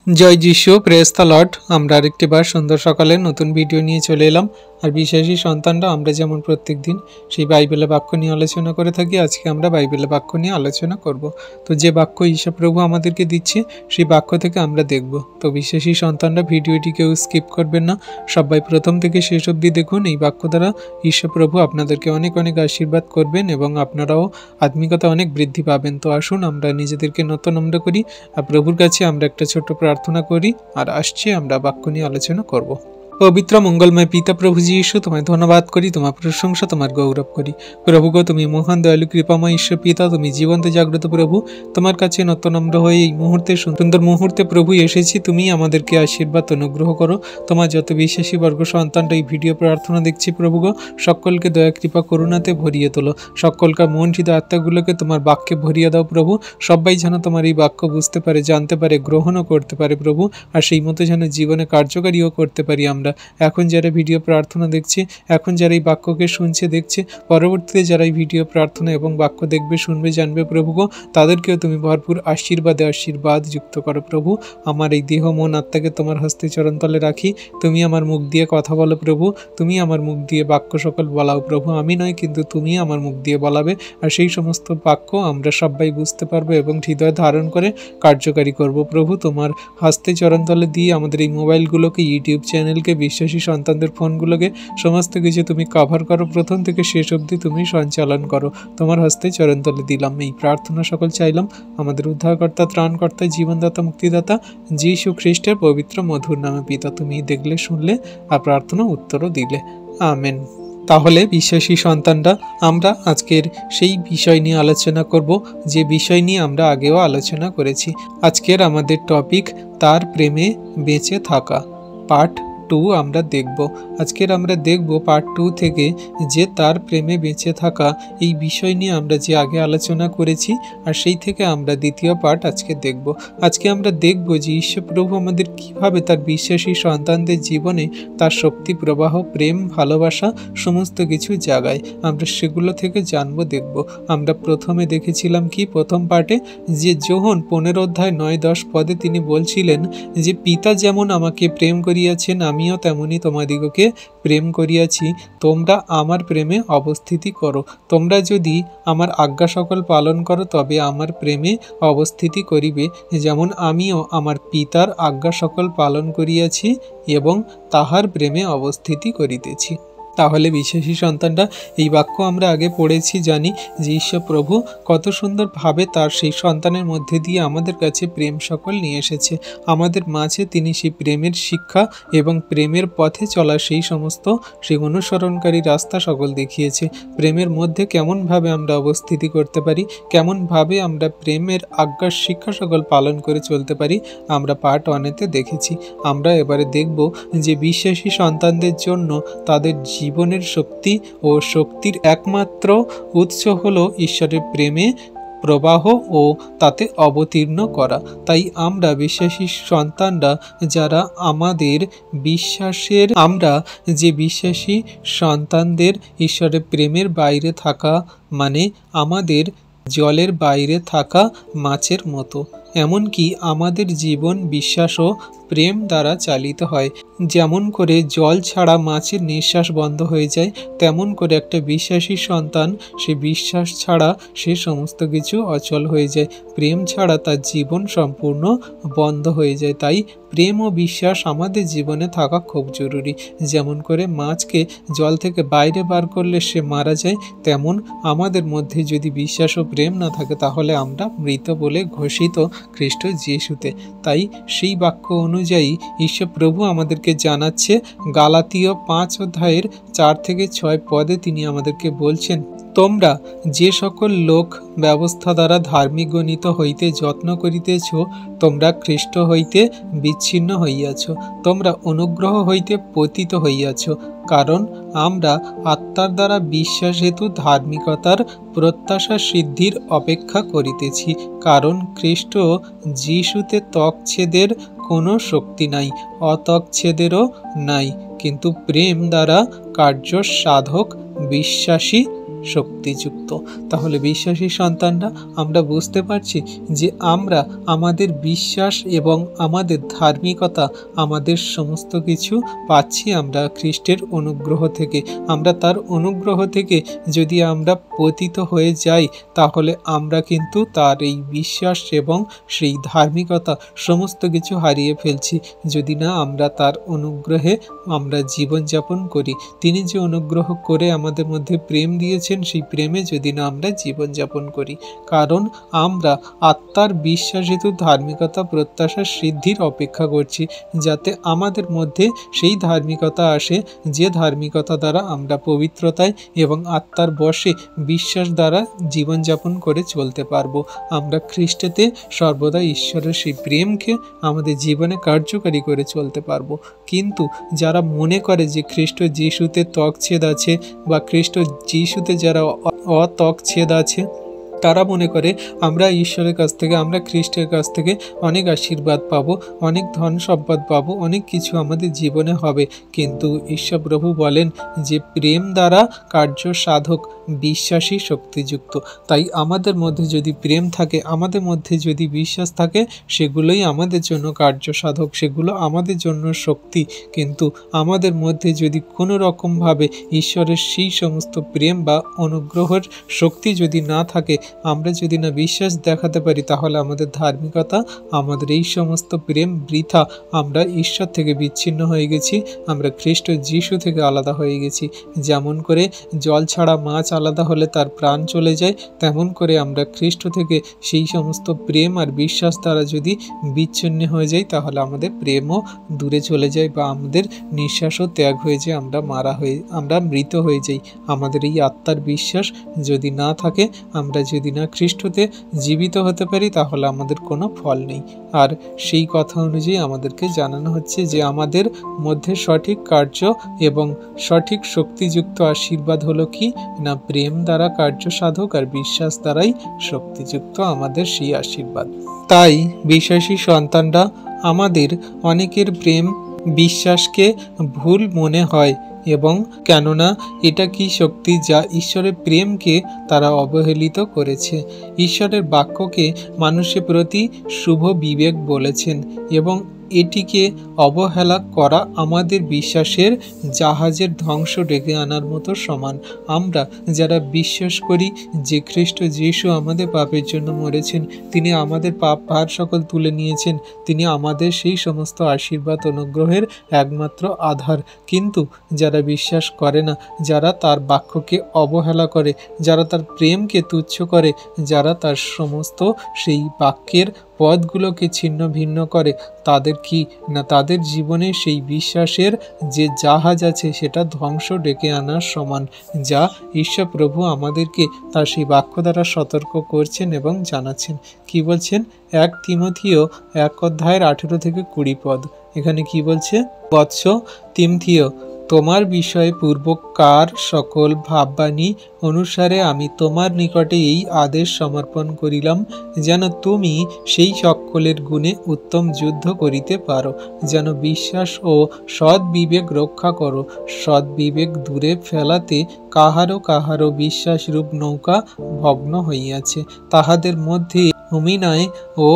জয় যিশু, praise the Lord. আমরা আরেকটি বার সুন্দর সকালে নতুন ভিডিও নিয়ে চলে এলাম। আর বিশ্বাসী সন্তানরা আমরা যেমন প্রত্যেক দিন সেই বাইবেলের বাক্য নিয়ে আলোচনা করে থাকি, আজকে আমরা বাইবেলের বাক্য নিয়ে আলোচনা করব। তো যে বাক্য ঈশ্বর প্রভু আমাদেরকে দিচ্ছে সেই বাক্য থেকে আমরা দেখব। তো বিশ্বাসী সন্তানরা ভিডিওটি কেউ স্কিপ করবেন না, সবাই প্রথম থেকে শেষ অবধি দেখুন। এই বাক্য দ্বারা ঈশ্বর প্রভু আপনাদেরকে অনেক অনেক আশীর্বাদ করবেন এবং আপনারাও আত্মিকতা অনেক বৃদ্ধি পাবেন। তো আসুন আমরা নিজেদেরকে নতনম্র করি আর প্রভুর কাছে আমরা একটা ছোট্ট প্রার্থনা করি, আর আসছে আমরা বাক্য নিয়ে আলোচনা করব। পবিত্র মঙ্গলময় পিতা প্রভু যীশু, তোমায় ধন্যবাদ করি, তোমার প্রশংসা, তোমার গৌরব করি। প্রভু গো, তুমি মহান দয়ালু কৃপাময় ঈশ্বর পিতা, তুমি জীবন্ত জাগ্রত প্রভু। তোমার কাছে নতনম্র হয়ে এই মুহূর্তে সুন্দর মুহূর্তে প্রভু এসেছি। তুমি আমাদেরকে আশীর্বাদ অনুগ্রহ করো। তোমার যত বিশ্বাসী বর্গ সন্তানরা এই ভিডিও প্রার্থনা দেখছি প্রভু গো, সকলকে দয়া কৃপা করুণাতে ভরিয়ে তোলো। সকলকার মন হৃদয় আত্মাগুলোকে তোমার বাক্যে ভরিয়ে দাও প্রভু। সবাই যেন তোমার এই বাক্য বুঝতে পারে, জানতে পারে, গ্রহণও করতে পারে প্রভু, আর সেই মতো যেন জীবনে কার্যকারীও করতে পারি আমরা। এখন যারা ভিডিও প্রার্থনা দেখছে, এখন যারা এই বাক্যকে শুনছে দেখছে, পরবর্তীতে যারা এই ভিডিও প্রার্থনা এবং বাক্য দেখবে, শুনবে, জানবে প্রভু গো, তাদেরকেও তুমি ভরপুর আশীর্বাদ যুক্ত করো প্রভু। আমার এই দেহ মন আত্মাকে তোমার হস্তে চরণতলে রাখি। তুমি আমার মুখ দিয়ে কথা বলো প্রভু, তুমি আমার মুখ দিয়ে বাক্য সকল বলাও প্রভু। আমি নয়, কিন্তু তুমি আমার মুখ দিয়ে বলাবে, আর সেই সমস্ত বাক্য আমরা সবাই বুঝতে পারবো এবং হৃদয় ধারণ করে কার্যকারী করব প্রভু। তোমার হস্তে চরণতলে দিয়ে আমাদের এই মোবাইলগুলোকে, ইউটিউব চ্যানেলকে, বিশ্বাসী সন্তানদের ফোনগুলোকে, সমস্ত কিছু তুমি কভার করো, প্রথম থেকে শেষ অবধি তুমি সঞ্চালন করো। তোমার হস্তে চরণতলে দিলাম এই প্রার্থনা সকল চাইলাম আমাদের উদ্ধারকর্তা, ত্রাণকর্তা, জীবনদাতা, মুক্তিদাতা যীশু খ্রিস্টের পবিত্র মধুর নামে পিতা। তুমি দেখলে, শুনলে আর প্রার্থনা উত্তরও দিলে, আমেন। তাহলে বিশ্বাসী সন্তানরা, আমরা আজকের সেই বিষয় নিয়ে আলোচনা করব যে বিষয় নিয়ে আমরা আগেও আলোচনা করেছি। আজকের আমাদের টপিক তার প্রেমে বেঁচে থাকা, পার্ট 2 আমরা দেখব। আজকের আমরা দেখব পার্ট 2 থেকে যে তার প্রেমে বেঁচে থাকা, এই বিষয় নিয়ে আমরা যে আগে আলোচনা করেছি, আর সেই থেকে আমরা দ্বিতীয় পার্ট আজকে দেখব। আজকে আমরা দেখব যে ঈশ্বর প্রভু আমাদের কিভাবে তার বিশ্বাসী সন্তানদের জীবনে তার শক্তি প্রবাহ, প্রেম, ভালোবাসা সমস্ত কিছু জাগায়, আমরা সেগুলো থেকে জানবো, দেখব। আমরা প্রথমে দেখেছিলাম কি, প্রথম পার্টে যে যোহন 15 অধ্যায় 9-10 পদে তিনি বলছিলেন যে পিতা যেমন আমাকে প্রেম করিয়াছেন, আমিও তেমনি তোমাদিগকে প্রেম করিয়াছি, তোমরা আমার প্রেমে অবস্থিতি করো। তোমরা যদি আমার আজ্ঞা সকল পালন করো তবে আমার প্রেমে অবস্থিতি করিবে, যেমন আমিও আমার পিতার আজ্ঞা সকল পালন করিয়াছি এবং তাহার প্রেমে অবস্থিতি করিতেছি। তাহলে বিশ্বাসী সন্তানরা, এই বাক্য আমরা আগে পড়েছি, জানি যে ঈশ্বর প্রভু কত সুন্দরভাবে তার সেই সন্তানের মধ্যে দিয়ে আমাদের কাছে প্রেম সকল নিয়ে এসেছে। আমাদের মাঝে তিনি সেই প্রেমের শিক্ষা এবং প্রেমের পথে চলা সেই অনুসরণকারী রাস্তা সকল দেখিয়েছে। প্রেমের মধ্যে কেমনভাবে আমরা অবস্থিতি করতে পারি, কেমনভাবে আমরা প্রেমের আজ্ঞার শিক্ষা সকল পালন করে চলতে পারি, আমরা পার্ট 1-তে দেখেছি। আমরা এবারে দেখব যে বিশ্বাসী সন্তানদের জন্য তাদের জীবনের শক্তি ও শক্তির একমাত্র উৎস হলো ঈশ্বরের প্রেমে প্রবাহ ও তাতে অবতীর্ণ করা। তাই আমরা বিশ্বাসী সন্তানরা যারা আমাদের আমরা যে বিশ্বাসী সন্তানদের ঈশ্বরের প্রেমের বাইরে থাকা মানে আমাদের জলের বাইরে থাকা মাছের মতো। এমনকি আমাদের জীবন বিশ্বাস ও প্রেম দ্বারা চালিত হয়। যেমন করে জল ছাড়া মাছের নিঃশ্বাস বন্ধ হয়ে যায়, তেমন করে একটা বিশ্বাসী সন্তান সে বিশ্বাস ছাড়া সে সমস্ত কিছু অচল হয়ে যায়। প্রেম ছাড়া তার জীবন সম্পূর্ণ বন্ধ হয়ে যায়। তাই প্রেম ও বিশ্বাস আমাদের জীবনে থাকা খুব জরুরি। যেমন করে মাছকে জল থেকে বাইরে বার করলে সে মারা যায়, তেমন আমাদের মধ্যে যদি বিশ্বাস ও প্রেম না থাকে তাহলে আমরা মৃত বলে ঘোষিত খ্রিস্ট যিশুতে। তাই সেই বাক্য অনুযায়ী ঈশ্বর প্রভু আমাদেরকে জানাচ্ছে, গালাতীয় 5 অধ্যায়ের 4-6 পদে তিনি আমাদেরকে বলছেন, তোমরা যে সকল লোক ব্যবস্থা দ্বারা ধার্মিক গণিত হইতে যত্ন করিতেছ, তোমরা খ্রিস্ট হইতে বিচ্ছিন্ন হইয়াছ, তোমরা অনুগ্রহ হইতে পতিত হইয়াছ। কারণ আমরা আত্মার দ্বারা বিশ্বাস হেতু ধার্মিকতার প্রত্যাশা সিদ্ধির অপেক্ষা করিতেছি। কারণ খ্রিস্ট যিশুতে ত্বকছেদের কোনো শক্তি নাই, অত্বকছেদেরও নাই, কিন্তু প্রেম দ্বারা কার্য সাধক বিশ্বাসী শক্তিযুক্ত। তাহলে বিশ্বাসী সন্তানরা আমরা বুঝতে পারছি যে আমরা আমাদের বিশ্বাস এবং আমাদের ধার্মিকতা, আমাদের সমস্ত কিছু পাচ্ছি আমরা খ্রিস্টের অনুগ্রহ থেকে। আমরা তার অনুগ্রহ থেকে যদি আমরা পতিত হয়ে যাই, তাহলে আমরা কিন্তু তার এই বিশ্বাস এবং সেই ধার্মিকতা সমস্ত কিছু হারিয়ে ফেলছি, যদি না আমরা তার অনুগ্রহে আমরা জীবনযাপন করি। তিনি যে অনুগ্রহ করে আমাদের মধ্যে প্রেম দিয়েছেন, সেই প্রেমে যদি না আমরা জীবনযাপন করি। কারণ আমরা আত্মার বিশ্বাসিত ধার্মিকতা প্রত্যাশার সিদ্ধির অপেক্ষা করছি, যাতে আমাদের মধ্যে সেই ধার্মিকতা আসে যে ধার্মিকতা দ্বারা আমরা পবিত্রতায় এবং আত্মার বশে বিশ্বাস দ্বারা জীবনযাপন করে চলতে পারবো। আমরা খ্রিস্টেতে সর্বদা ঈশ্বরের সেই প্রেমকে আমাদের জীবনে কার্যকারী করে চলতে পারবো। কিন্তু যারা মনে করে যে খ্রিস্ট যিশুতে ত্বকছেদ আছে বা খ্রিস্ট যিশুতে যারা অত্বকছেদ আছে, তারা মনে করে আমরা ঈশ্বরের কাছ থেকে, আমরা খ্রিস্টের কাছ থেকে অনেক আশীর্বাদ পাবো, অনেক ধন সম্পদ পাবো, অনেক কিছু আমাদের জীবনে হবে। কিন্তু ঈশ্বর প্রভু বলেন যে প্রেম দ্বারা কার্য সাধক, বিশ্বাসী শক্তিযুক্ত। তাই আমাদের মধ্যে যদি প্রেম থাকে, আমাদের মধ্যে যদি বিশ্বাস থাকে, সেগুলোই আমাদের জন্য কার্য সাধক, সেগুলো আমাদের জন্য শক্তি। কিন্তু আমাদের মধ্যে যদি কোনো রকমভাবে ঈশ্বরের সেই সমস্ত প্রেম বা অনুগ্রহের শক্তি যদি না থাকে, আমরা যদি না বিশ্বাস দেখাতে পারি, তাহলে আমাদের ধার্মিকতা, আমাদের এই সমস্ত প্রেম বৃথা। আমরা ঈশ্বর থেকে বিচ্ছিন্ন হয়ে গেছি, আমরা খ্রিস্ট যিশু থেকে আলাদা হয়ে গেছি। যেমন করে জল ছাড়া মাছ আলাদা হলে তার প্রাণ চলে যায়, তেমন করে আমরা খ্রিস্ট থেকে সেই সমস্ত প্রেম আর বিশ্বাস দ্বারা যদি বিচ্ছিন্ন হয়ে যাই, তাহলে আমাদের প্রেমও দূরে চলে যায় বা আমাদের নিঃশ্বাসও ত্যাগ হয়ে যায়, আমরা মৃত হয়ে যাই। আমাদের এই আত্মার বিশ্বাস যদি না থাকে, আমরা যদি না খ্রিস্টতে জীবিত হতে পারি, তাহলে আমাদের কোনো ফল নেই। আর সেই কথা অনুযায়ী আমাদেরকে জানানো হচ্ছে যে আমাদের মধ্যে সঠিক কার্য এবং সঠিক শক্তিযুক্ত আশীর্বাদ হলো কি না, প্রেম দ্বারা কার্য সাধক আর বিশ্বাস দ্বারাই শক্তিযুক্ত আমাদের সেই আশীর্বাদ। তাই বিশ্বাসী সন্তানরা আমাদের অনেকের প্রেম বিশ্বাসকে ভুল মনে হয়, এবং কেননা এটা কি শক্তি যা ঈশ্বরের প্রেমকে তারা অবহেলিত করেছে। ঈশ্বরের বাক্যকে মানুষের প্রতি শুভ বিবেক বলেছেন, এবং এটিকে অবহেলা করা আমাদের বিশ্বাসের জাহাজের ধ্বংস ডেকে আনার মতো সমান। আমরা যারা বিশ্বাস করি যে খ্রিস্ট যিশু আমাদের পাপের জন্য মরেছেন, তিনি আমাদের পাপ ভার সকল তুলে নিয়েছেন, তিনি আমাদের সেই সমস্ত আশীর্বাদ অনুগ্রহের একমাত্র আধার। কিন্তু যারা বিশ্বাস করে না, যারা তার বাক্যকে অবহেলা করে, যারা তার প্রেমকে তুচ্ছ করে, যারা তার সমস্ত সেই বাক্যের পদগুলোকে ছিন্ন ভিন্ন করে, তাদের কি না, তাদের জীবনে সেই বিশ্বাসের যে জাহাজ আছে সেটা ধ্বংস ডেকে আনার সমান, যা ঈশ্বর প্রভু আমাদেরকে তার সেই বাক্য দ্বারা সতর্ক করছেন এবং জানাচ্ছেন। কি বলছেন? 1 তিমথিও 1:18-20 পদ। এখানে কি বলছে? বৎস তিমথিও, তোমার বিষয়ে পূর্বকার সকল ভাববাণী অনুসারে আমি তোমার নিকটে এই আদেশ সমর্পণ করিলাম, যেন তুমি সেই সকলের গুণে উত্তম যুদ্ধ করিতে পারো, যেন বিশ্বাস ও সৎ বিবেক রক্ষা করো। সৎ বিবেক দূরে ফেলাতে কাহারো কাহারো বিশ্বাসরূপ নৌকা ভগ্ন হইয়াছে, তাহাদের মধ্যে হুমিনায় ও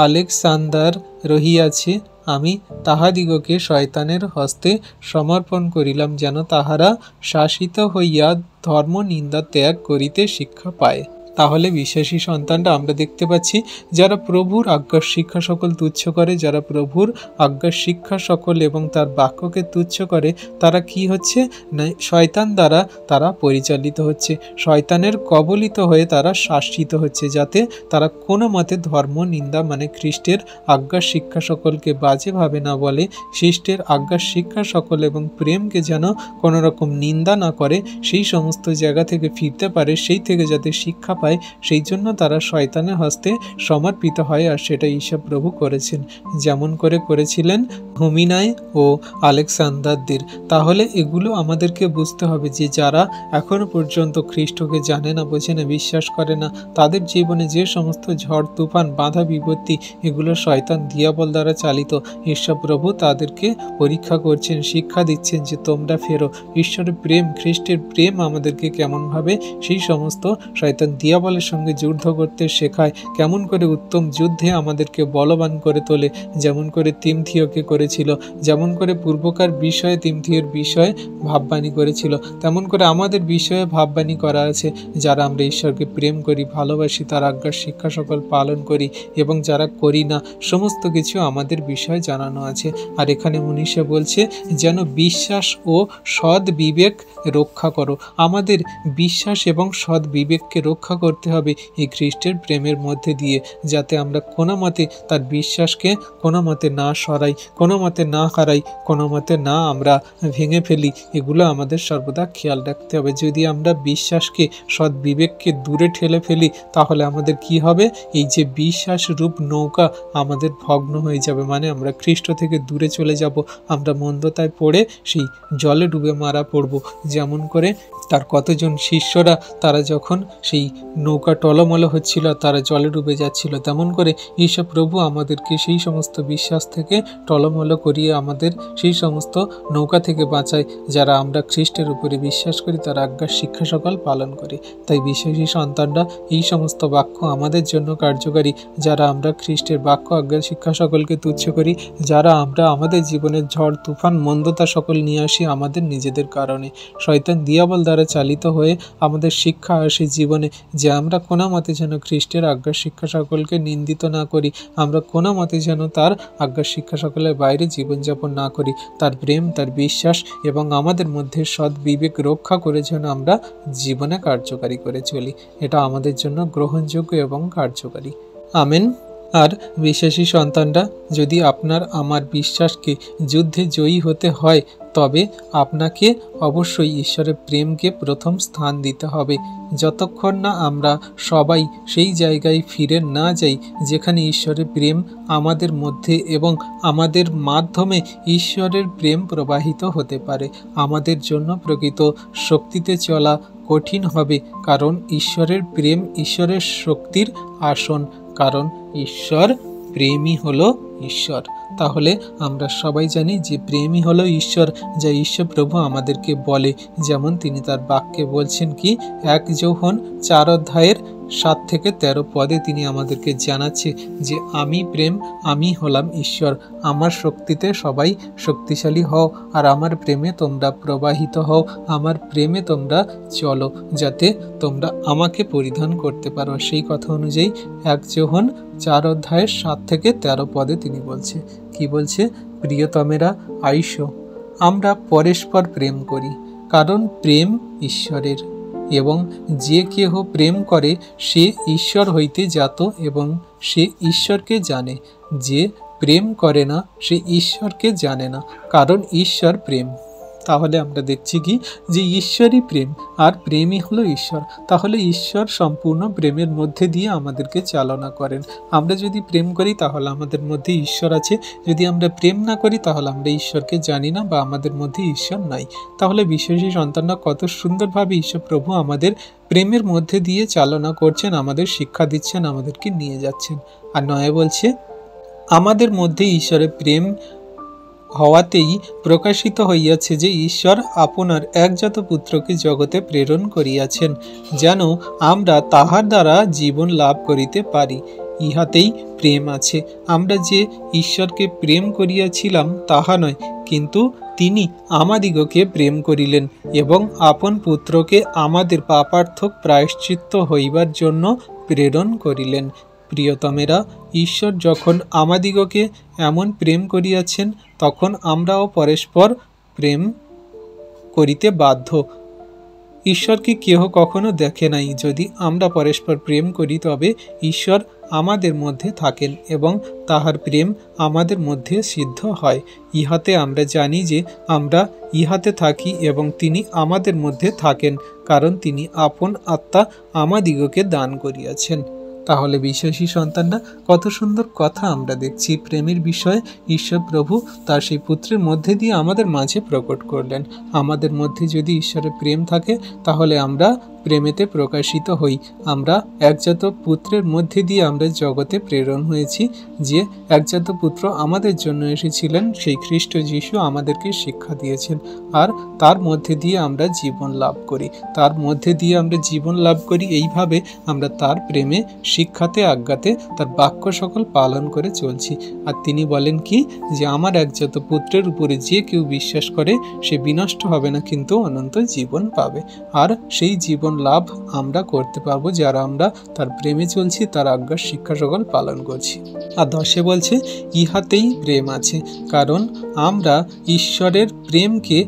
আলেকসান্দার রহিয়াছে। আমি তাহাদিগকে শয়তানের হস্তে সমর্পণ করিলাম, যেন তাহারা শাসিত হইয়া ধর্ম নিন্দা ত্যাগ করিতে শিক্ষা পায়। তাহলে বিশ্বাসী সন্তানরা আমরা দেখতে পাচ্ছি, যারা প্রভুর আজ্ঞার শিক্ষা সকল তুচ্ছ করে, যারা প্রভুর আজ্ঞার শিক্ষা সকল এবং তার বাক্যকে তুচ্ছ করে, তারা কি হচ্ছে না, শয়তান দ্বারা তারা পরিচালিত হচ্ছে, শয়তানের কবলিত হয়ে তারা শাসিত হচ্ছে, যাতে তারা কোনো মতে ধর্ম নিন্দা মানে খ্রিস্টের আজ্ঞার শিক্ষা সকলকে বাজেভাবে না বলে, খ্রিস্টের আজ্ঞার শিক্ষা সকল এবং প্রেমকে যেন কোনো রকম নিন্দা না করে, সেই সমস্ত জায়গা থেকে ফিরতে পারে, সেই থেকে যাতে শিক্ষা পায়, সেই জন্য তারা শয়তানের হস্তে সমর্পিত হয়, আর সেটা ঈশ্বর প্রভু করেছেন, যেমন করে করেছিলেন হুমিনায় ও আলেকসান্দারদের। তাহলে এগুলো আমাদেরকে বুঝতে হবে যে যারা এখনো পর্যন্ত খ্রিস্টকে জানে না, বোঝে না, বিশ্বাস করে না, তাদের জীবনে যে সমস্ত ঝড় তুফান বাধা বিপত্তি, এগুলো শয়তান দিয়াবল দ্বারা চালিত। ঈশ্বর প্রভু তাদেরকে পরীক্ষা করছেন, শিক্ষা দিচ্ছেন যে তোমরা ফেরো। ঈশ্বরের প্রেম, খ্রিস্টের প্রেম আমাদেরকে কেমনভাবে সেই সমস্ত শয়তান দিয়াবলের সঙ্গে যুদ্ধ করতে শেখায়, কেমন করে উত্তম যুদ্ধে আমাদেরকে বলবান করে তোলে, যেমন করে তিমথিওকে করেছিল, যেমন করে পূর্বকার বিষয়ে তিমথিওর বিষয়ে ভাববাণী করেছিল, তেমন করে আমাদের বিষয়ে ভাববাণী করা আছে। যারা আমরা ঈশ্বরকে প্রেম করি, ভালোবাসি, তার আজ্ঞার শিক্ষা সকল পালন করি, এবং যারা করি না, সমস্ত কিছু আমাদের বিষয়ে জানানো আছে। আর এখানে 19 বলছে যেন বিশ্বাস ও সৎ বিবেক রক্ষা করো। আমাদের বিশ্বাস এবং সৎ বিবেককে রক্ষা করতে হবে এই খ্রিস্টের প্রেমের মধ্যে দিয়ে, যাতে আমরা কোনো মতে তার বিশ্বাসকে কোনো মতে না সরাই, কোনো মতে না হারাই, কোনো মতে না আমরা ভেঙে ফেলি। এগুলো আমাদের সর্বদা খেয়াল রাখতে হবে। যদি আমরা বিশ্বাসকে, সৎ বিবেককে দূরে ঠেলে ফেলি, তাহলে আমাদের কি হবে? এই যে বিশ্বাস রূপ নৌকা আমাদের ভগ্ন হয়ে যাবে, মানে আমরা খ্রিস্ট থেকে দূরে চলে যাব, আমরা মন্দতায় পড়ে সেই জলে ডুবে মারা পড়ব। যেমন করে তার কতজন শিষ্যরা তারা যখন সেই নৌকা টলমল হচ্ছিল, তারা জলে ডুবে যাচ্ছিল, তেমন করে ঈশ্বর প্রভু আমাদেরকে সেই সমস্ত বিশ্বাস থেকে টলমল করিয়ে আমাদের সেই সমস্ত নৌকা থেকে বাঁচায়, যারা আমরা খ্রিস্টের উপরে বিশ্বাস করি, তার আজ্ঞার শিক্ষা সকল পালন করি। তাই বিশ্বাসী সন্তানরা এই সমস্ত বাক্য আমাদের জন্য কার্যকারী। যারা আমরা খ্রিস্টের বাক্য আজ্ঞার শিক্ষা সকলকে তুচ্ছ করি, যারা আমরা আমাদের জীবনের ঝড় তুফান মন্দতা সকল নিয়ে আসি আমাদের নিজেদের কারণে, শয়তান দিয়াবল দ্বারা চালিত হয়ে আমাদের শিক্ষা আসে জীবনে যে আমরা কোনো মতে যেন খ্রিস্টের আজ্ঞার শিক্ষা সকলকে নিন্দিত না করি, আমরা কোনো মতে যেন তার আজ্ঞার শিক্ষা সকলের বাইরে জীবনযাপন না করি, তার প্রেম, তার বিশ্বাস এবং আমাদের মধ্যে সৎ বিবেক রক্ষা করে যেন আমরা জীবনে কার্যকারী করে চলি। এটা আমাদের জন্য গ্রহণযোগ্য এবং কার্যকারী। আমেন। আর বিশ্বাসী সন্তানরা, যদি আপনার আমার বিশ্বাসকে যুদ্ধে জয়ী হতে হয়, তবে আপনাকে অবশ্যই ঈশ্বরের প্রেমকে প্রথম স্থান দিতে হবে। যতক্ষণ না আমরা সবাই সেই জায়গায় ফিরে না যাই যেখানে ঈশ্বরের প্রেম আমাদের মধ্যে এবং আমাদের মাধ্যমে ঈশ্বরের প্রেম প্রবাহিত হতে পারে, আমাদের জন্য প্রকৃত শক্তিতে চলা কঠিন হবে। কারণ ঈশ্বরের প্রেম ঈশ্বরের শক্তির আসন, কারণ ঈশ্বর প্রেমই হলো ঈশ্বর। তাহলে আমরা সবাই জানি যে প্রেমই হলো ঈশ্বর, যা ঈশ্বর প্রভু আমাদেরকে বলে। যেমন তিনি তার বাক্যে বলছেন কি, 1 যোহন 4 অধ্যায়ের 7 থেকে 13 পদে তিনি আমাদেরকে জানাচ্ছে যে আমি প্রেম, আমি হলাম ঈশ্বর, আমার শক্তিতে সবাই শক্তিশালী হও, আর আমার প্রেমে তোমরা প্রবাহিত হও, আমার প্রেমে তোমরা চলো, যাতে তোমরা আমাকে পরিধান করতে পারো। সেই কথা অনুযায়ী 1 যোহন 4 অধ্যায়ের 7 থেকে 13 পদে তিনি বলছে, কি বলছে? প্রিয়তমেরা, আইসো, আমরা পরস্পর প্রেম করি, কারণ প্রেম ঈশ্বরের, এবং যে কেহ প্রেম করে সে ঈশ্বর হইতে জাত এবং সে ঈশ্বরকে জানে। যে প্রেম করে না সে ঈশ্বরকে জানে না, কারণ ঈশ্বর প্রেম। তাহলে আমরা দেখছি কি যে ঈশ্বরই প্রেম, আর প্রেমই হলো ঈশ্বর। তাহলে ঈশ্বর সম্পূর্ণ প্রেমের মধ্যে দিয়ে আমাদেরকে চালনা করেন। আমরা যদি প্রেম করি তাহলে আমাদের মধ্যে ঈশ্বর আছে, যদি আমরা প্রেম না করি তাহলে আমরা ঈশ্বরকে জানি না বা আমাদের মধ্যে ঈশ্বর নাই। তাহলে বিশ্বাসী সন্তানরা কত সুন্দরভাবে ঈশ্বর প্রভু আমাদের প্রেমের মধ্যে দিয়ে চালনা করছেন, আমাদের শিক্ষা দিচ্ছেন, আমাদেরকে নিয়ে যাচ্ছেন। আর 9 বলছে, আমাদের মধ্যে ঈশ্বরের প্রেম হওয়াতেই প্রকাশিত হইয়াছে যে ঈশ্বর আপনার একজাত পুত্রকে জগতে প্রেরণ করিয়াছেন, যেন আমরা তাহার দ্বারা জীবন লাভ করিতে পারি। ইহাতেই প্রেম আছে। আমরা যে ঈশ্বরকে প্রেম করিয়াছিলাম তাহা নয়, কিন্তু তিনি আমাদিগকে প্রেম করিলেন এবং আপন পুত্রকে আমাদের পাপার্থক প্রায়শ্চিত্ত হইবার জন্য প্রেরণ করিলেন। প্রিয়তমেরা, ঈশ্বর যখন আমাদিগকে এমন প্রেম করিয়াছেন, তখন আমরাও পরস্পর প্রেম করিতে বাধ্য। ঈশ্বরকে কেহ কখনো দেখে নাই। যদি আমরা পরস্পর প্রেম করি তবে ঈশ্বর আমাদের মধ্যে থাকেন এবং তাহার প্রেম আমাদের মধ্যে সিদ্ধ হয়। ইহাতে আমরা জানি যে আমরা ইহাতে থাকি এবং তিনি আমাদের মধ্যে থাকেন, কারণ তিনি আপন আত্মা আমাদিগকে দান করিয়াছেন। তাহলে বিশ্বাসী সন্তানরা, কত সুন্দর কথা আমরা দেখছি প্রেমের বিষয়ে। ঈশ্বর প্রভু তার সেই পুত্রের মধ্যে দিয়ে আমাদের মাঝে প্রকট করলেন। আমাদের মধ্যে যদি ঈশ্বরের প্রেম থাকে তাহলে আমরা প্রেমেতে প্রকাশিত হই। আমরা একজাত পুত্রের মধ্যে দিয়ে আমরা জগতে প্রেরণ হয়েছি। যে একজাত পুত্র আমাদের জন্য এসেছিলেন, সেই খ্রিস্ট যিশু আমাদেরকে শিক্ষা দিয়েছেন, আর তার মধ্যে দিয়ে আমরা জীবন লাভ করি। তার মধ্যে দিয়ে আমরা জীবন লাভ করি এইভাবে আমরা তার প্রেমে, শিক্ষাতে, আজ্ঞাতে তার বাক্য সকল পালন করে চলছি। আর তিনি বলেন কি, যে আমার একজাত পুত্রের উপরে যে কেউ বিশ্বাস করে সে বিনষ্ট হবে না, কিন্তু অনন্ত জীবন পাবে। আর সেই জীবন লাভ আমরা করতে পারবো যারা আমরা তার প্রেমে চলছি, তার আজ্ঞার শিক্ষা সকল পালন করছি। আর 10 বলছে, ইহাতেই প্রেম আছে, কারণ আমরা ঈশ্বরের প্রেমকে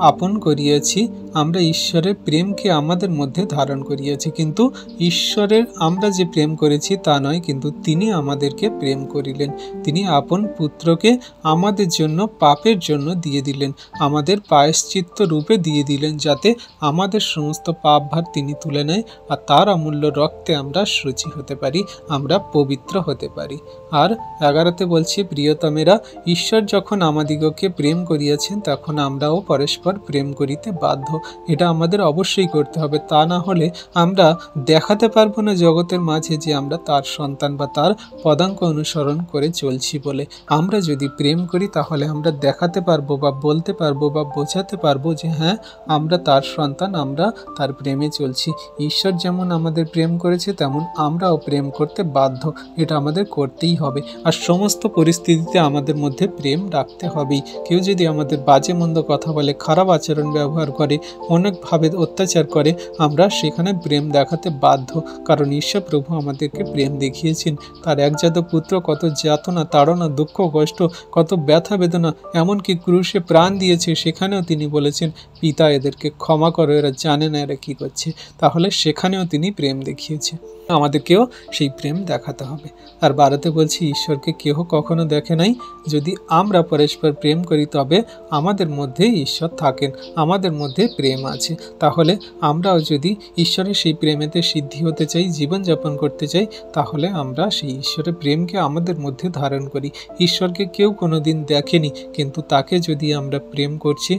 আপন করিয়াছি। আমরা ঈশ্বরের প্রেমকে আমাদের মধ্যে ধারণ করিয়াছি। কিন্তু ঈশ্বরের আমরা যে প্রেম করেছি তা নয়, কিন্তু তিনি আমাদেরকে প্রেম করিলেন। তিনি আপন পুত্রকে আমাদের জন্য, পাপের জন্য দিয়ে দিলেন, আমাদের প্রায়শ্চিত্ত রূপে দিয়ে দিলেন, যাতে আমাদের সমস্ত পাপ ভার তিনি তুলে নেয়, আর তার অমূল্য রক্তে আমরা শুচি হতে পারি, আমরা পবিত্র হতে পারি। আর 11 বলছে, প্রিয়তমেরা, ঈশ্বর যখন আমাদিগকে প্রেম করিয়াছেন তখন আমরাও পরস্পর প্রেম করিতে বাধ্য। এটা আমাদের অবশ্যই করতে হবে, তা না হলে আমরা দেখাতে পারবো না জগতের মাঝে যে আমরা তার সন্তান বা তার পদাঙ্ক অনুসরণ করে চলছি বলে। আমরা যদি প্রেম করি তাহলে আমরা দেখাতে পারবো বা বলতে পারবো বা বোঝাতে পারবো যে হ্যাঁ, আমরা তার সন্তান, আমরা তার প্রেমে চলছি। ঈশ্বর যেমন আমাদের প্রেম করেছে তেমন আমরাও প্রেম করতে বাধ্য। এটা আমাদের করতেই হবে। আর সমস্ত পরিস্থিতিতে আমাদের মধ্যে প্রেম রাখতে হবেই। কেউ যদি আমাদের বাজে মন্দ কথা বলে, খারাপ আচরণ ব্যবহার করে, অনেকভাবে অত্যাচার করে, আমরা সেখানে প্রেম দেখাতে বাধ্য, কারণ ঈশ্বর প্রভু আমাদেরকে প্রেম দেখিয়েছেন। তার একজাত পুত্র কত যাতনা, তাড়না, দুঃখ, কষ্ট, কত ব্যথা বেদনা, এমনকি ক্রুশে প্রাণ দিয়েছে, সেখানেও তিনি বলেছেন, পিতা, এদেরকে ক্ষমা করো, এরা জানে না এরা কি করছে। তাহলে সেখানেও তিনি প্রেম দেখিয়েছে, আমাদেরকেও সেই প্রেম দেখাতে হবে। আর 12 বলছি, ঈশ্বরকে কেহ কখনো দেখে নাই। যদি আমরা পরস্পর প্রেম করি তবে আমাদের মধ্যে ঈশ্বর থাকেন, আমাদের মধ্যে প্রেম আছে। তাহলে আমরাও যদি ঈশ্বরের সেই প্রেমেতে সিদ্ধি হতে চাই, জীবনযাপন করতে চাই, তাহলে আমরা সেই ঈশ্বরের প্রেমকে আমাদের মধ্যে ধারণ করি। ঈশ্বরকে কেউ কোনোদিন দেখেনি, কিন্তু তাকে যদি আমরা প্রেম করছি,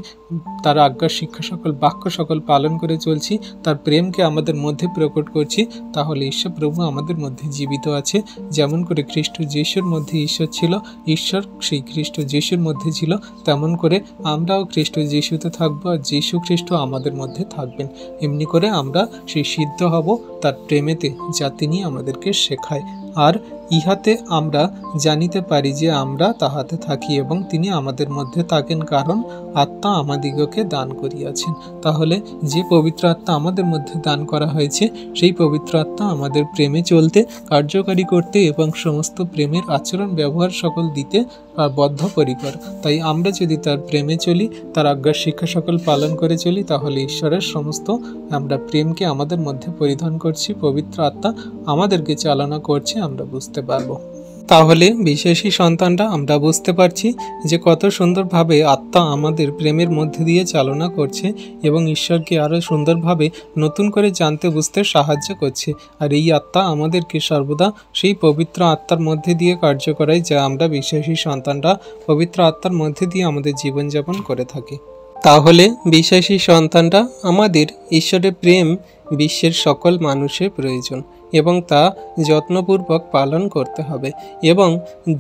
তার আজ্ঞা শিক্ষা সকল, বাক্য সকল পালন করে চলছি, তার প্রেমকে আমাদের মধ্যে প্রকট করছি, তাহলে ঈশ্বর প্রভু আমাদের মধ্যে জীবিত আছে। যেমন করে খ্রিস্ট যিশুর মধ্যে ঈশ্বর ছিল, ঈশ্বর সেই খ্রিস্ট যিশুর মধ্যে ছিল, তেমন করে আমরাও খ্রিস্ট যিশুতে থাকবো, আর যিশু খ্রিস্ট আমাদের মধ্যে থাকবেন। এমনি করে আমরা সেই সিদ্ধ হব তার প্রেমেতে, যা তিনি আমাদেরকে শেখায়। আর ইহাতে আমরা জানিতে পারি যে আমরা তাহাতে থাকি এবং তিনি আমাদের মধ্যে থাকেন, কারণ আত্মা আমাদিগকে দান করিয়াছেন। তাহলে যে পবিত্র আত্মা আমাদের মধ্যে দান করা হয়েছে, সেই পবিত্র আত্মা আমাদের প্রেমে চলতে, কার্যকারী করতে এবং সমস্ত প্রেমের আচরণ ব্যবহার সকল দিতে বদ্ধপরিকর। তাই আমরা যদি তার প্রেমে চলি, তার আজ্ঞার শিক্ষা সকল পালন করে চলি, তাহলে ঈশ্বরের সমস্ত আমরা প্রেমকে আমাদের মধ্যে পরিধান করছি, পবিত্র আত্মা আমাদেরকে চালনা করছে, আমরা বুঝতে পারবো। তাহলে বিশেষী সন্তানরা, আমরা বুঝতে পারছি যে কত সুন্দরভাবে আত্মা আমাদের প্রেমের মধ্যে দিয়ে চালনা করছে এবং ঈশ্বরকে আরও সুন্দরভাবে নতুন করে জানতে বুঝতে সাহায্য করছে। আর এই আত্মা আমাদেরকে সর্বদা সেই পবিত্র আত্মার মধ্যে দিয়ে কার্য করায়, যা আমরা বিশেষী সন্তানরা পবিত্র আত্মার মধ্যে দিয়ে আমাদের জীবনযাপন করে থাকি। তাহলে বিশ্বাসী সন্তানরা, আমাদের ঈশ্বরের প্রেম বিশ্বের সকল মানুষের প্রয়োজন এবং তা যত্নপূর্বক পালন করতে হবে। এবং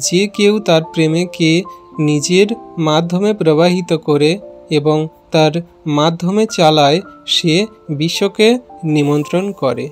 যে কেউ তার প্রেমকে নিজের মাধ্যমে প্রবাহিত করে এবং তার মাধ্যমে চালায়, সে বিশ্বকে নিমন্ত্রণ করে।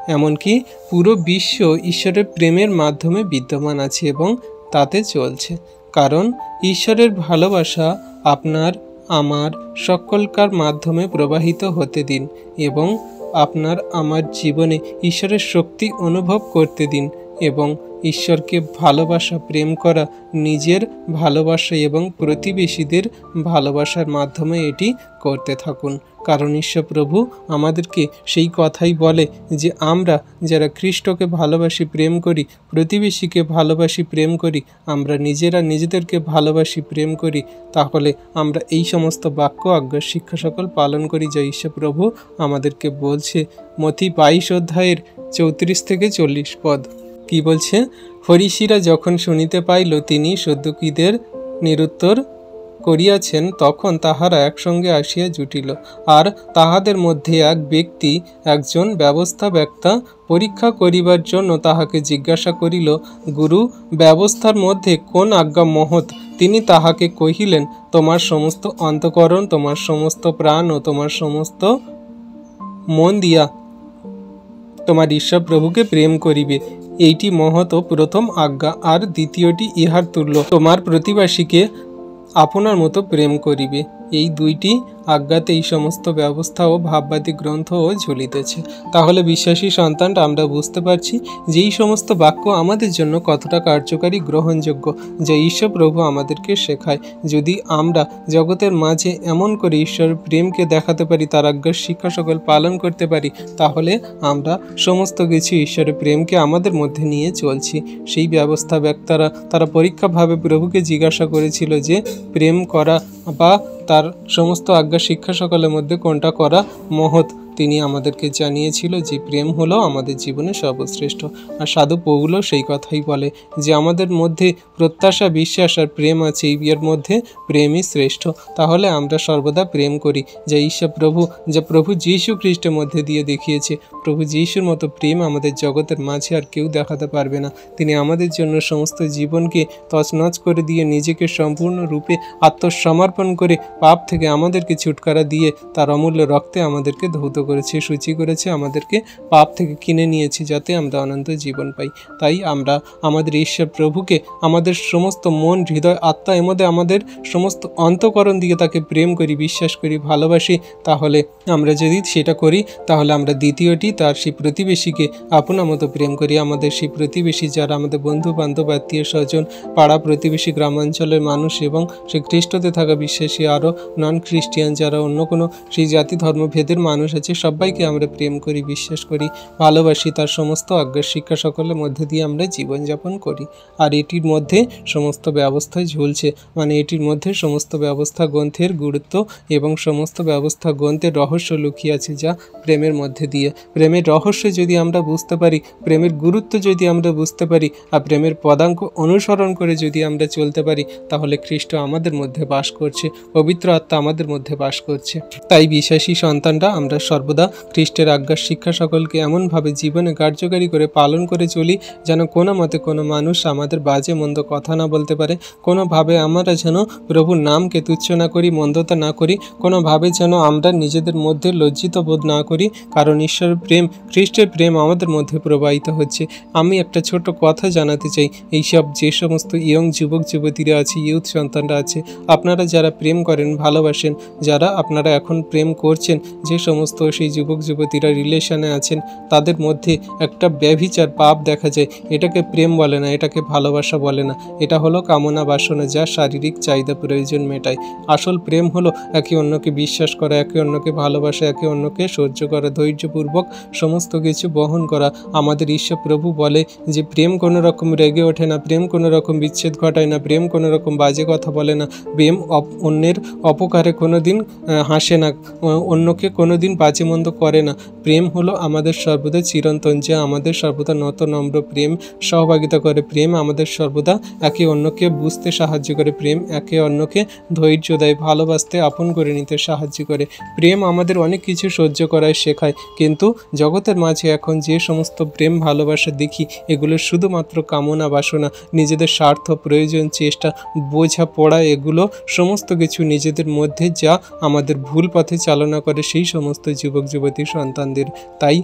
এমনকি পুরো বিশ্ব ঈশ্বরের প্রেমের মাধ্যমে বিদ্যমান আছে এবং তাতে চলছে, কারণ ঈশ্বরের ভালোবাসা আপনার আমার সকলকার মাধ্যমে প্রবাহিত হতে দিন এবং আপনার আমার জীবনে ঈশ্বরের শক্তি অনুভব করতে দিন এবং ঈশ্বরকে ভালোবাসা, প্রেম করা, নিজের ভালোবাসা এবং প্রতিবেশীদের ভালোবাসার মাধ্যমে এটি করতে থাকুন। কারণ ঈশ্বর প্রভু আমাদেরকে সেই কথাই বলে যে আমরা যারা খ্রিস্টকে ভালোবাসি, প্রেম করি, প্রতিবেশীকে ভালোবাসি, প্রেম করি, আমরা নিজেরা নিজেদেরকে ভালোবাসি, প্রেম করি, তাহলে আমরা এই সমস্ত বাক্য, আজ্ঞার শিক্ষা সকল পালন করি যা ঈশ্বর প্রভু আমাদেরকে বলছে। মথি 22 অধ্যায়ের 34 থেকে 40 পদ কি বলছে? ফরিসীরা যখন শুনিতে পাইল তিনি সদ্দুকীদের নিরুত্তর করিয়াছেন, তখন তাহারা একসঙ্গে আসিয়া জুটিল। আর তাহাদের মধ্যে এক ব্যক্তি, একজন ব্যবস্থা বেক্তা, পরীক্ষা করিবার জন্য তাহাকে জিজ্ঞাসা করিল, গুরু, ব্যবস্থার মধ্যে কোন আজ্ঞা মহৎ? তিনি তাহাকে কহিলেন, তোমার সমস্ত অন্তঃকরণ, তোমার সমস্ত প্রাণ ও তোমার সমস্ত মন দিয়া তোমার ঈশ্বর প্রভুকে প্রেম করিবে। এইটি মহৎ ও প্রথম আজ্ঞা। আর দ্বিতীয়টি ইহার তুল্য, তোমার প্রতিবেশীকে আপনার মতো প্রেম করিবে। এই দুইটি আজ্ঞাতে এই সমস্ত ব্যবস্থা ও ভাববাদী গ্রন্থও ঝুলিতেছে। তাহলে বিশ্বাসী সন্তানটা আমরা বুঝতে পারছি যে এই সমস্ত বাক্য আমাদের জন্য কতটা কার্যকারী, গ্রহণযোগ্য, যা ঈশ্বর প্রভু আমাদেরকে শেখায়। যদি আমরা জগতের মাঝে এমন করে ঈশ্বরের প্রেমকে দেখাতে পারি, তার আজ্ঞার শিক্ষা সকল পালন করতে পারি, তাহলে আমরা সমস্ত কিছু ঈশ্বরের প্রেমকে আমাদের মধ্যে নিয়ে চলছি। সেই ব্যবস্থা ব্যক্তারা তারা পরীক্ষাভাবে প্রভুকে জিজ্ঞাসা করেছিল যে প্রেম করা বা তার সমস্ত আজ্ঞা শিক্ষা সকলের মধ্যে কোনটা করা মহৎ। তিনি আমাদেরকে জানিয়েছিল যে প্রেম হলো আমাদের জীবনে সর্বশ্রেষ্ঠ। আর সাধু পৌলও সেই কথাই বলে যে আমাদের মধ্যে প্রত্যাশা, বিশ্বাস আর প্রেম আছে, এই বিয়ের মধ্যে প্রেমই শ্রেষ্ঠ। তাহলে আমরা সর্বদা প্রেম করি, যা ঈশ্বর প্রভু, যা প্রভু যীশু খ্রিস্টের মধ্যে দিয়ে দেখিয়েছে। প্রভু যীশুর মতো প্রেম আমাদের জগতের মাঝে আর কেউ দেখাতে পারবে না। তিনি আমাদের জন্য সমস্ত জীবনকে তছনছ করে দিয়ে নিজেকে সম্পূর্ণরূপে আত্মসমর্পণ করে পাপ থেকে আমাদেরকে ছুটকারা দিয়ে তার অমূল্য রক্তে আমাদেরকে ধৌত করেছে, সূচি করেছে, আমাদেরকে পাপ থেকে কিনে নিয়েছে যাতে আমরা অনন্ত জীবন পাই। তাই আমরা আমাদের ঈশ্বর প্রভুকে আমাদের সমস্ত মন, হৃদয়, আত্মা এর মধ্যে আমাদের সমস্ত অন্তঃকরণ দিয়ে তাকে প্রেম করি, বিশ্বাস করি, ভালোবাসি। তাহলে আমরা যদি সেটা করি, তাহলে আমরা দ্বিতীয়টি তার সেই প্রতিবেশীকে আপনার মতো প্রেম করি। আমাদের সেই প্রতিবেশী যারা আমাদের বন্ধু বান্ধব, আত্মীয় স্বজন, পাড়া প্রতিবেশী, গ্রামাঞ্চলের মানুষ এবং সেই খ্রিস্টতে থাকা বিশ্বাসী আরও নন খ্রিস্টিয়ান যারা অন্য কোনো সেই জাতি ধর্ম ভেদের মানুষ আছে, সবাইকে আমরা প্রেম করি, বিশ্বাস করি, ভালোবাসি। তার সমস্ত আজ্ঞার শিক্ষা সকলের মধ্যে দিয়ে আমরা জীবনযাপন করি। আর এটির মধ্যে সমস্ত ব্যবস্থায় ঝুলছে, মানে এটির মধ্যে সমস্ত ব্যবস্থা গ্রন্থের গুরুত্ব এবং সমস্ত ব্যবস্থা গ্রন্থের রহস্য লুকিয়ে আছে, যা প্রেমের মধ্যে দিয়ে। প্রেমের রহস্য যদি আমরা বুঝতে পারি, প্রেমের গুরুত্ব যদি আমরা বুঝতে পারি, আর প্রেমের পদাঙ্ক অনুসরণ করে যদি আমরা চলতে পারি, তাহলে খ্রিস্ট আমাদের মধ্যে বাস করছে, পবিত্র আত্মা আমাদের মধ্যে বাস করছে। তাই বিশ্বাসী সন্তানরা আমরা সর্বদা খ্রিস্টের আজ্ঞার শিক্ষা সকলকে এমনভাবে জীবনে কার্যকারী করে পালন করে চলি যেন কোনো মতে কোনো মানুষ আমাদের বাজে মন্দ কথা না বলতে পারে, কোনোভাবে আমরা যেন প্রভুর নামকে তুচ্ছ না করি, মন্দতা না করি, কোনোভাবে যেন আমরা নিজেদের মধ্যে লজ্জিত বোধ না করি। কারণ ঈশ্বরের প্রেম, খ্রিস্টের প্রেম আমাদের মধ্যে প্রবাহিত হচ্ছে। আমি একটা ছোট কথা জানাতে চাই, এইসব যে সমস্ত ইয়ং যুবক যুবতীরা আছে, ইউথ সন্তানরা আছে, আপনারা যারা প্রেম করেন, ভালোবাসেন, যারা আপনারা এখন প্রেম করছেন, যে সমস্ত সেই যুবক যুবতীরা রিলেশনে আছেন, তাদের মধ্যে একটা ব্যভিচার পাপ দেখা যায়। এটাকে প্রেম বলে না, এটাকে ভালোবাসা বলে না, এটা হলো কামনা বাসনা, যা শারীরিক চাহিদা প্রয়োজন মেটায়। আসল প্রেম হলো একে অন্যকে বিশ্বাস করা, একে অন্যকে ভালোবাসা, একে অন্যকে সহ্য করা, ধৈর্যপূর্বক সমস্ত কিছু বহন করা। আমাদের ঈশ্বর প্রভু বলে যে প্রেম কোনো রকম রেগে ওঠে না, প্রেম কোনো রকম বিচ্ছেদ ঘটায় না, প্রেম কোনো রকম বাজে কথা বলে না, প্রেম অন্যের অপকারে কোনো দিন হাসে না, অন্যকে কোনো দিন বাজে মন্দ করে না। প্রেম হলো আমাদের সর্বদা চিরন্তন, যা আমাদের সর্বদা নত নম্র, প্রেম সহভাগিতা করে, প্রেম আমাদের সর্বদা একে অন্যকে বুঝতে সাহায্য করে, প্রেম একে অন্যকে ধৈর্য দেয়, ভালোবাসতে, আপন করে নিতে সাহায্য করে। প্রেম আমাদের অনেক কিছু সহ্য করায় শেখায়। কিন্তু জগতের মাঝে এখন যে সমস্ত প্রেম ভালোবাসা দেখি, এগুলো শুধুমাত্র কামনা বাসনা, নিজেদের স্বার্থ, প্রয়োজন, চেষ্টা, বোঝা পড়া, এগুলো সমস্ত কিছু নিজেদের মধ্যে যা আমাদের ভুল পথে চালনা করে সেই সমস্ত যুবক যুবতী সন্তানদের। তাই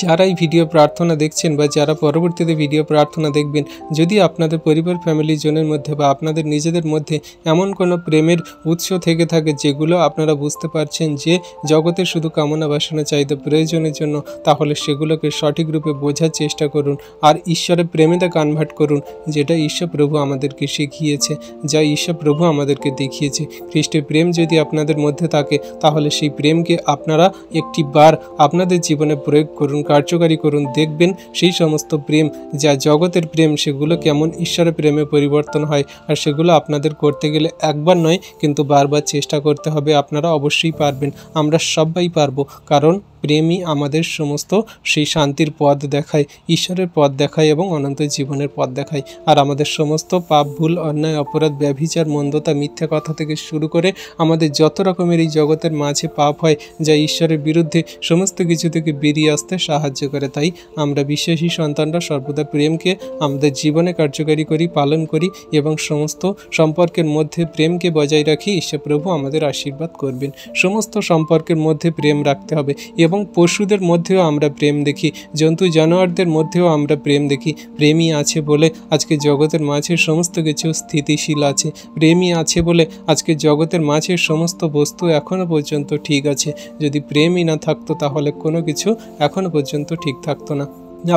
যারা এই ভিডিও প্রার্থনা দেখছেন বা যারা পরবর্তীতে ভিডিও প্রার্থনা দেখবেন, যদি আপনাদের পরিবার ফ্যামিলি জনের মধ্যে বা আপনাদের নিজেদের মধ্যে এমন কোনো প্রেমের উৎস থেকে থাকে যেগুলো আপনারা বুঝতে পারছেন যে জগতের শুধু কামনা বাসনা চাহিদা প্রয়োজনের জন্য, তাহলে সেগুলোকে সঠিক রূপে বোঝার চেষ্টা করুন আর ঈশ্বরের প্রেমেতে কনভার্ট করুন, যেটা ঈশ্বর প্রভু আমাদেরকে শিখিয়েছে, যা ঈশ্বর প্রভু আমাদেরকে দেখিয়েছে। খ্রিস্টের প্রেম যদি আপনাদের মধ্যে থাকে তাহলে সেই প্রেমকে আপনারা একটি বার আপনাদের জীবনে প্রয়োগ করুন, কার্যকারী করুন। দেখবেন সেই সমস্ত প্রেম যা জগতের প্রেম সেগুলো কেমন ঈশ্বরের প্রেমে পরিবর্তন হয়। আর সেগুলো আপনাদের করতে গেলে একবার নয় কিন্তু বারবার চেষ্টা করতে হবে। আপনারা অবশ্যই পারবেন, আমরা সবাই পারবো, কারণ প্রেমই আমাদের সমস্ত সেই শান্তির পথ দেখায়, ঈশ্বরের পথ দেখায় এবং অনন্ত জীবনের পথ দেখায়। আর আমাদের সমস্ত পাপ, ভুল, অন্যায়, অপরাধ, ব্যভিচার, মন্দতা, মিথ্যা কথা থেকে শুরু করে আমাদের যত রকমের এই জগতের মাঝে পাপ হয় যা ঈশ্বরের বিরুদ্ধে, সমস্ত কিছু থেকে বেরিয়ে আসতে সাহায্য করে। তাই আমরা বিশ্বাসী সন্তানরা সর্বদা প্রেমকে আমাদের জীবনে কার্যকারী করি, পালন করি এবং সমস্ত সম্পর্কের মধ্যে প্রেমকে বজায় রাখি। ঈশ্বর প্রভু আমাদের আশীর্বাদ করবেন। সমস্ত সম্পর্কের মধ্যে প্রেম রাখতে হবে এবং পশুদের মধ্যেও আমরা প্রেম দেখি, জন্তু জানোয়ারদের মধ্যেও আমরা প্রেম দেখি। প্রেমই আছে বলে আজকে জগতের মাঝে সমস্ত কিছু স্থিতিশীল আছে। প্রেমই আছে বলে আজকে জগতের মাঝে সমস্ত বস্তু এখনো পর্যন্ত ঠিক আছে। যদি প্রেমই না থাকতো তাহলে কোনো কিছু এখনো পর্যন্ত ঠিক থাকতো না।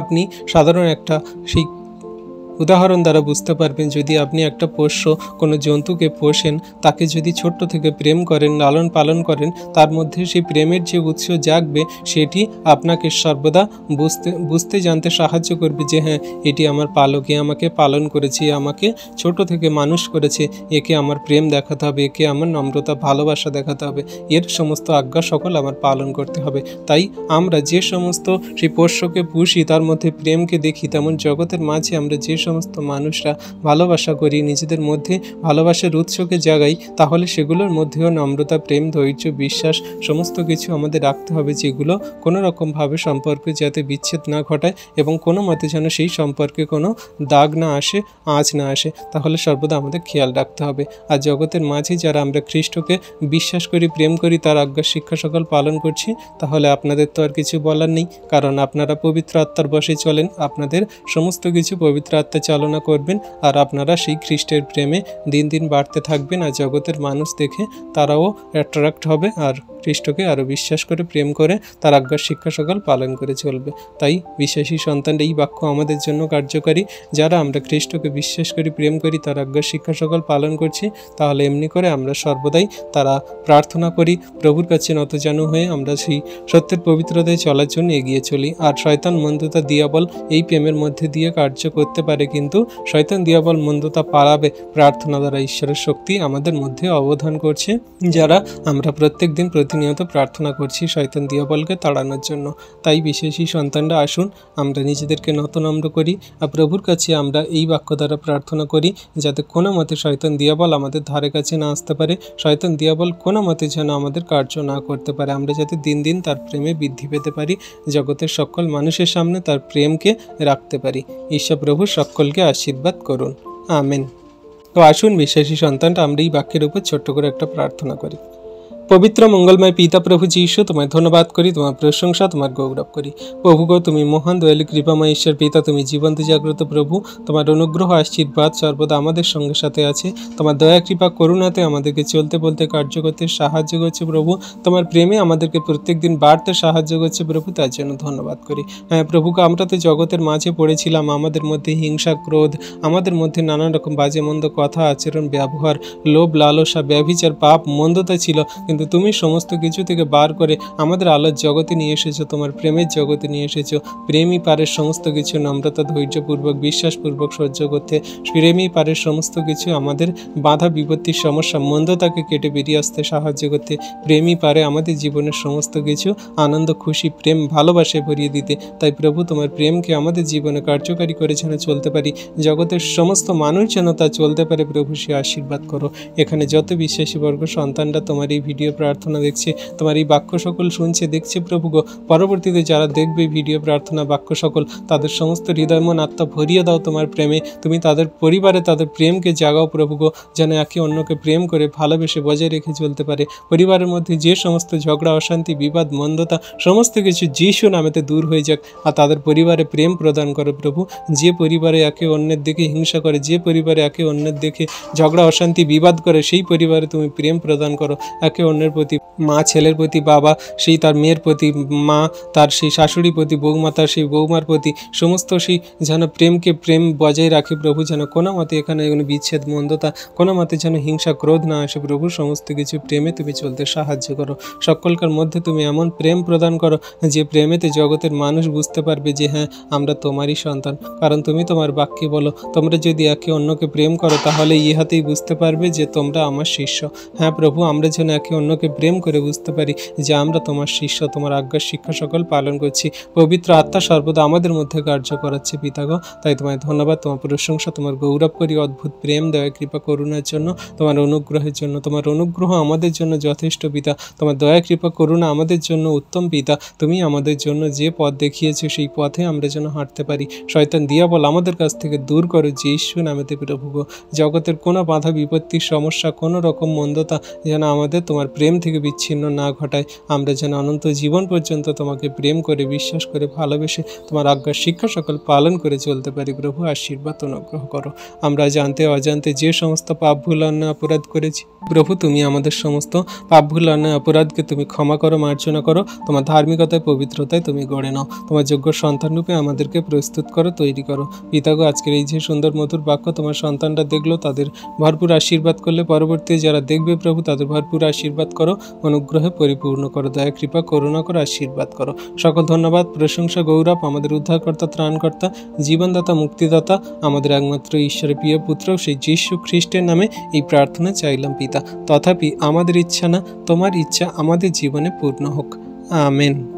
আপনি সাধারণ একটা সেই উদাহরণ দ্বারা বুঝতে পারবেন, যদি আপনি একটা পোষ্য কোনো জন্তুকে পোষেন, তাকে যদি ছোট্ট থেকে প্রেম করেন, লালন পালন করেন, তার মধ্যে সেই প্রেমের যে উৎস জাগবে সেটি আপনাকে সর্বদা বুঝতে জানতে সাহায্য করবে যে হ্যাঁ, এটি আমার পালক, এ আমাকে পালন করেছে, আমাকে ছোট থেকে মানুষ করেছে, একে আমার প্রেম দেখাতে হবে, একে আমার নম্রতা ভালোবাসা দেখাতে হবে, এর সমস্ত আজ্ঞা সকল আমার পালন করতে হবে। তাই আমরা যে সমস্ত সেই পোষ্যকে পুষি তার মধ্যে প্রেমকে দেখি, তেমন জগতের মাঝে আমরা যে সমস্ত মানুষরা ভালোবাসা করি, নিজেদের মধ্যে ভালোবাসার উৎসকে জাগাই, তাহলে সেগুলোর মধ্যেও নম্রতা, প্রেম, ধৈর্য, বিশ্বাস সমস্ত কিছু আমাদের রাখতে হবে, যেগুলো কোনো রকমভাবে সম্পর্কে যাতে বিচ্ছেদ না ঘটায় এবং কোনো মতে যেন সেই সম্পর্কে কোনো দাগ না আসে, আঁচ না আসে, তাহলে সর্বদা আমাদের খেয়াল রাখতে হবে। আর জগতের মাঝে যারা আমরা খ্রিস্টকে বিশ্বাস করি, প্রেম করি, তার আজ্ঞা শিক্ষা সকল পালন করছি, তাহলে আপনাদের তো আর কিছু বলার নেই, কারণ আপনারা পবিত্র আত্মার বশে চলেন, আপনাদের সমস্ত কিছু পবিত্র আত্মা চালনা করবেন আর আপনারা সেই খ্রিস্টের প্রেমে দিন দিন বাড়তে থাকবেন। আর জগতের মানুষ দেখে তারাও অ্যাট্রাক্ট হবে আর খ্রিস্টকে আরও বিশ্বাস করে, প্রেম করে, তার আজ্ঞার শিক্ষা সকল পালন করে চলবে। তাই বিশ্বাসী সন্তান এই বাক্য আমাদের জন্য কার্যকারী। যারা আমরা খ্রিস্টকে বিশ্বাস করি, প্রেম করি, তার আজ্ঞার শিক্ষা সকল পালন করছি, তাহলে এমনি করে আমরা সর্বদাই তারা প্রার্থনা করি, প্রভুর কাছে নতজানু হয়ে আমরা সেই সত্যের পবিত্রতায় চলার জন্য এগিয়ে চলি। আর শয়তান, মন্দতা, দিয়াবল এই প্রেমের মধ্যে দিয়ে কার্য করতে পারে, কিন্তু শয়তান, দিয়াবল, মন্দতা পালাবে প্রার্থনা দ্বারা। ঈশ্বরের শক্তি আমাদের মধ্যে অবদান করছে, যারা আমরা প্রত্যেক দিন প্রতিনিয়ত প্রার্থনা করছি শয়তান, দিয়াবলকে তাড়ানোর জন্য। তাই বিশেষী সন্তানরা আসুন, আমরা নিজেদেরকে নম্র করি আর প্রভুর কাছে আমরা এই বাক্য দ্বারা প্রার্থনা করি, যাতে কোনো মতে শয়তান, দিয়াবল আমাদের ধারে কাছে না আসতে পারে, শয়তান, দিয়াবল কোনো মতে যেন আমাদের কার্য না করতে পারে। আমরা যাতে দিন দিন তার প্রেমে বৃদ্ধি পেতে পারি, জগতের সকল মানুষের সামনে তার প্রেমকে রাখতে পারি। ঈশ্বর প্রভু সকলকে আশীর্বাদ করুন। আমেন। তো আসুন বিশ্বাসী সন্তানটা আমরা এই বাক্যের উপর ছোট্ট করে একটা প্রার্থনা করি। পবিত্র মঙ্গলময় পিতা প্রভু যীশু, তোমায় ধন্যবাদ করি, তোমার প্রশংসা, তোমার গৌরব করি। প্রভু গো, তুমি মহান দয়ালু কৃপাময় ঈশ্বর পিতা, তুমি জীবন্ত জাগ্রত প্রভু, তোমার অনুগ্রহ আশীর্বাদ সর্বদা আমাদের সঙ্গে সাথে আছে। তোমার দয়া কৃপা করুণাতে আমাদেরকে চলতে বলতে কার্য করতে সাহায্য করছে প্রভু, তোমার প্রেমে আমাদেরকে প্রত্যেক দিন বাড়তে সাহায্য করছে প্রভু, তার জন্য ধন্যবাদ করি। হ্যাঁ প্রভুকে, আমরা তো জগতের মাঝে পড়েছিলাম, আমাদের মধ্যে হিংসা, ক্রোধ, আমাদের মধ্যে নানান রকম বাজে মন্দ কথা, আচরণ, ব্যবহার, লোভ, লালসা, ব্যভিচার, পাপ, মন্দতা ছিল, কিন্তু তুমি সমস্ত কিছু থেকে বার করে আমাদের আলোর জগতে নিয়ে এসেছো, তোমার প্রেমের জগতে নিয়ে এসেছো। প্রেমই পারে সমস্ত কিছু নম্রতা, ধৈর্যপূর্বক, বিশ্বাসপূর্বক সহ্য করতে। প্রেমই পারে সমস্ত কিছু আমাদের বাধা বিপত্তির সমস্যা, মন্দতাকে কেটে বেরিয়ে আসতে সাহায্য করতে। প্রেমই পারে আমাদের জীবনের সমস্ত কিছু আনন্দ, খুশি, প্রেম, ভালোবাসায় ভরিয়ে দিতে। তাই প্রভু, তোমার প্রেমকে আমাদের জীবনে কার্যকারী করে যেন চলতে পারি, জগতের সমস্ত মানুষ যেন তা চলতে পারে প্রভু, সে আশীর্বাদ করো। এখানে যত বিশ্বাসী বর্গ সন্তানরা তোমার এই ভিডিও ভিডিও প্রার্থনা দেখছে, তোমার এই বাক্য সকল শুনছে দেখছে প্রভু গো, পরবর্তীতে যারা দেখবে ভিডিও প্রার্থনা বাক্য সকল, তাদের সমস্ত হৃদয় মন আত্মা ভরিয়ে দাও তোমার প্রেমে। তুমি তাদের পরিবারে তাদের প্রেমকে জাগাও প্রভু গো, যেন একে অন্যকে প্রেম করে ভালোবেসে বজায় রেখে চলতে পারে। পরিবারের মধ্যে যে সমস্ত ঝগড়া অশান্তি বিবাদ মন্দতা সমস্ত কিছু যিশু নামেতে দূর হয়ে যাক, আর তাদের পরিবারে প্রেম প্রদান করো প্রভু। যে পরিবারে একে অন্যের দিকে হিংসা করে, যে পরিবারে একে অন্যের দিকে ঝগড়া অশান্তি বিবাদ করে, সেই পরিবারে তুমি প্রেম প্রদান করো। একে অন্যের প্রতি, মা ছেলের প্রতি, বাবা সেই তার মেয়ের প্রতি, মা তার সেই শাশুড়ির প্রতি, বৌমা তার সেই বৌমার প্রতি, সমস্ত সেই যেন প্রেম বজায় রাখে প্রভু। যেন কোনো মতে এখানে বিচ্ছেদ মন্দতা, কোনো মতে যেন হিংসা ক্রোধ না আসে প্রভু। সমস্ত কিছু প্রেমে তুমি চলতে সাহায্য করো। সকলকার মধ্যে তুমি এমন প্রেম প্রদান করো যে প্রেমেতে জগতের মানুষ বুঝতে পারবে যে হ্যাঁ, আমরা তোমারই সন্তান। কারণ তুমি তোমার বাক্যে বলো, তোমরা যদি একে অন্যকে প্রেম করো তাহলে ইহাতেই বুঝতে পারবে যে তোমরা আমার শিষ্য। হ্যাঁ প্রভু, আমরা যেন একে অন্যকে প্রেম করে বুঝতে পারি যে আমরা তোমার শিষ্য, তোমার আজ্ঞার শিক্ষা সকল পালন করছি। পবিত্র আত্মা সর্বদা আমাদের মধ্যে কার্য করাচ্ছে পিতাগ। তাই তোমায় ধন্যবাদ, তোমার প্রশংসা, তোমার গৌরব করি অদ্ভুত প্রেম, দয়া, কৃপা, করুণার জন্য, তোমার অনুগ্রহের জন্য। তোমার অনুগ্রহ আমাদের জন্য যথেষ্ট পিতা, তোমার দয়া, কৃপা, করুণা আমাদের জন্য উত্তম পিতা। তুমি আমাদের জন্য যে পথ দেখিয়েছো সেই পথে আমরা যেন হাঁটতে পারি। শয়তান দিয়াবল আমাদের কাছ থেকে দূর করো যীশু নামেতে প্রভু গো। জগতের কোনো বাধা বিপত্তির সমস্যা, কোনো রকম মন্দতা যেন আমাদের তোমার প্রেম থেকে বিচ্ছিন্ন না ঘটায়। আমরা যেন অনন্ত জীবন পর্যন্ত তোমাকে প্রেম করে, বিশ্বাস করে, ভালোবেসে তোমার আজ্ঞার শিক্ষা সকল পালন করে চলতে পারি প্রভু। আশীর্বাদ অনুগ্রহ করো। আমরা জানতে অজান্তে যে সমস্ত পাপ ভুল অন্যায় অপরাধ করেছি প্রভু, তুমি আমাদের সমস্ত পাপ ভুল অন্যায় অপরাধকে তুমি ক্ষমা করো, মার্জনা করো। তোমার ধার্মিকতায় পবিত্রতায় তুমি গড়ে নাও। তোমার যোগ্য সন্তানরূপে আমাদেরকে প্রস্তুত করো, তৈরি করো পিতাগো। আজকের এই যে সুন্দর মধুর বাক্য তোমার সন্তানরা দেখলো, তাদের ভরপুর আশীর্বাদ করলে, পরবর্তী যারা দেখবে প্রভু তাদের ভরপুর আশীর্বাদ করো, অনুগ্রহে পরিপূর্ণ করো, দয়া, কৃপা, করুণা করো, আশীর্বাদ করো। সকল ধন্যবাদ, প্রশংসা, গৌরব আমাদের উদ্ধারকর্তা, ত্রাণকর্তা, জীবনদাতা, মুক্তিদাতা, আমাদের একমাত্র ঈশ্বরের প্রিয় পুত্র সেই যীশু খ্রিস্টের নামে এই প্রার্থনা চাইলাম পিতা। তথাপি আমাদের ইচ্ছা না, তোমার ইচ্ছা আমাদের জীবনে পূর্ণ হোক। আমেন।